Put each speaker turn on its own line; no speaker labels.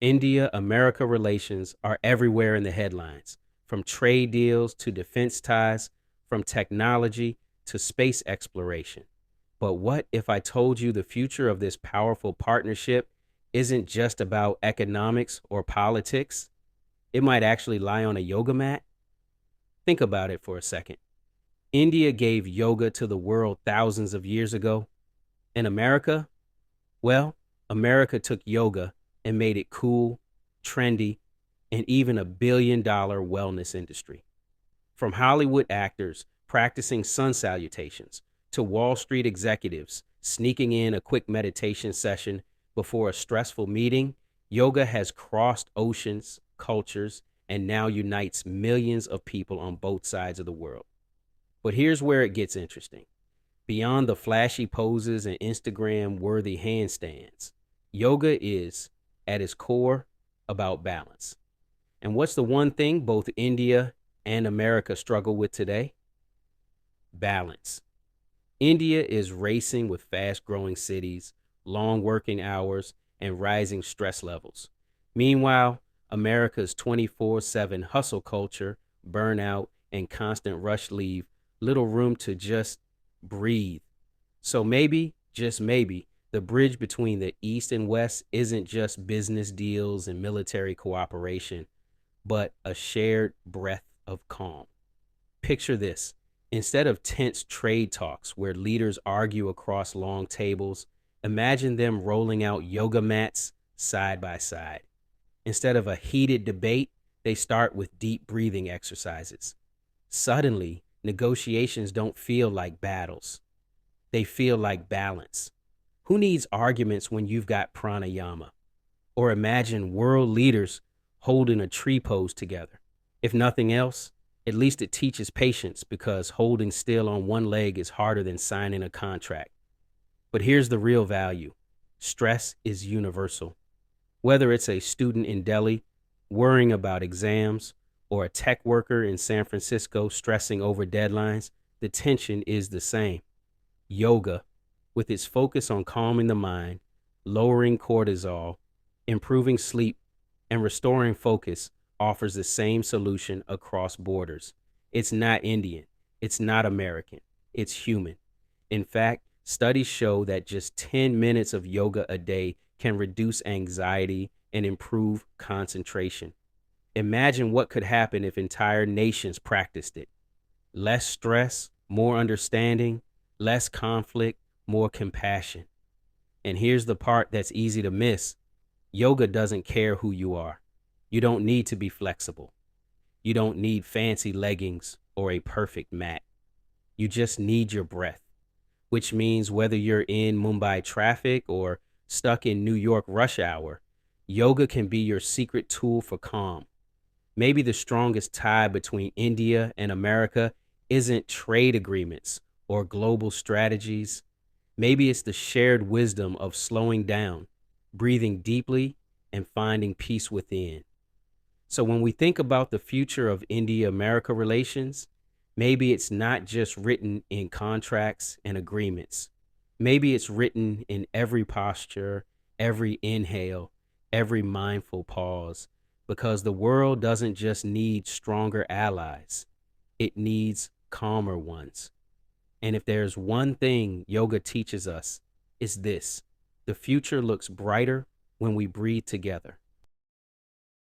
India America relations are everywhere in the headlines, from trade deals to defense ties, from technology to space exploration. But what if I told you the future of this powerful partnership isn't just about economics or politics? It might actually lie on a yoga mat? Think about it for a second. India gave yoga to the world thousands of years ago. In America, well, America took yoga and made it cool, trendy, and even a $1 billion wellness industry. From Hollywood actors practicing sun salutations to Wall Street executives sneaking in a quick meditation session before a stressful meeting, yoga has crossed oceans, cultures, and now unites millions of people on both sides of the world. But here's where it gets interesting. Beyond the flashy poses and Instagram worthy handstands, yoga is, at its core, about balance. And what's the one thing both India and America struggle with today? Balance. India is racing with fast growing cities, long working hours, and rising stress levels. Meanwhile, America's 24/7 hustle culture, burnout, and constant rush leave little room to just breathe. So maybe, just maybe, the bridge between the East and West isn't just business deals and military cooperation, but a shared breath of calm. Picture this. Instead of tense trade talks where leaders argue across long tables, imagine them rolling out yoga mats side by side. Instead of a heated debate, they start with deep breathing exercises. Suddenly, negotiations don't feel like battles. They feel like balance. Who needs arguments when you've got pranayama? Or imagine world leaders holding a tree pose together. If nothing else, at least it teaches patience because holding still on one leg is harder than signing a contract. But here's the real value. Stress is universal. Whether it's a student in Delhi worrying about exams or a tech worker in San Francisco stressing over deadlines, the tension is the same. Yoga, with its focus on calming the mind, lowering cortisol, improving sleep, and restoring focus, offers the same solution across borders. It's not Indian, it's not American, it's human. In fact, studies show that just 10 minutes of yoga a day can reduce anxiety and improve concentration. Imagine what could happen if entire nations practiced it. Less stress, more understanding, less conflict, more compassion. And here's the part that's easy to miss. Yoga doesn't care who you are. You don't need to be flexible. You don't need fancy leggings or a perfect mat. You just need your breath, which means whether you're in Mumbai traffic or stuck in New York rush hour, yoga can be your secret tool for calm. Maybe the strongest tie between India and America isn't trade agreements or global strategies. Maybe it's the shared wisdom of slowing down, breathing deeply, and finding peace within. So when we think about the future of India-America relations, maybe it's not just written in contracts and agreements. Maybe it's written in every posture, every inhale, every mindful pause, because the world doesn't just need stronger allies, it needs calmer ones. And if there's one thing yoga teaches us, it's this: the future looks brighter when we breathe together.